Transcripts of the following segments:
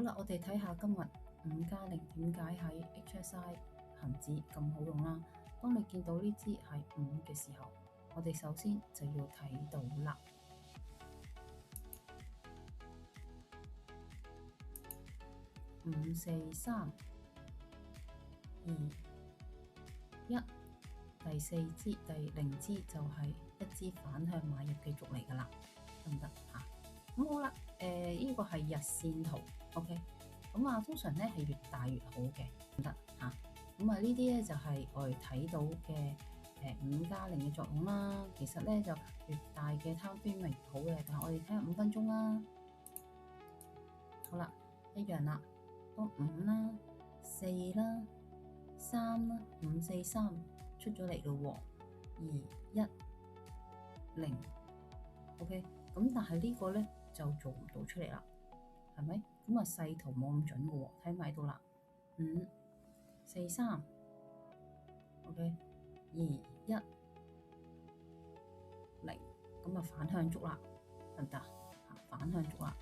啦，我哋睇下今日5+0點解喺 HSI 恒指咁好用啦。當你見到呢支係5嘅時候，我哋首先就要睇到啦。5、4、3、2、1，第0支就係一支反向買入嘅軸嚟㗎啦，得唔得嚇？咁好啦，呢個係日線圖 ，OK。咁啊，通常咧係越大越好嘅，得嚇。咁啊，呢啲咧就係我哋睇到嘅5+0嘅作用啦。其實咧就越大嘅time frame咪越好嘅，但係我哋睇下5分鐘啦。好啦，一樣啦，當5啦、4啦、3啦、5、4、3出咗嚟咯喎，2、1、0 ，OK。咁但係呢個咧就做唔到出嚟啦，係咪？咁啊細圖冇咁準嘅喎，睇埋喺度啦，5、4、3 ，OK， 2、1、0，咁啊反向足啦，得唔得？反向足啦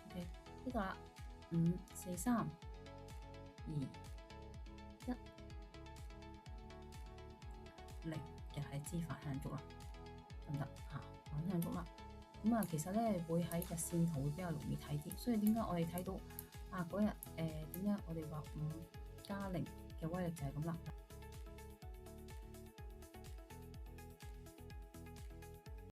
，OK， 呢個啦，5、4、3、2、1、0，又係支反向足啦，得唔得？反向足啦。咁啊，其實咧會喺日線圖會比較容易睇啲，所以點解我哋睇到嗰日點解我哋話5+0嘅威力就係咁啦。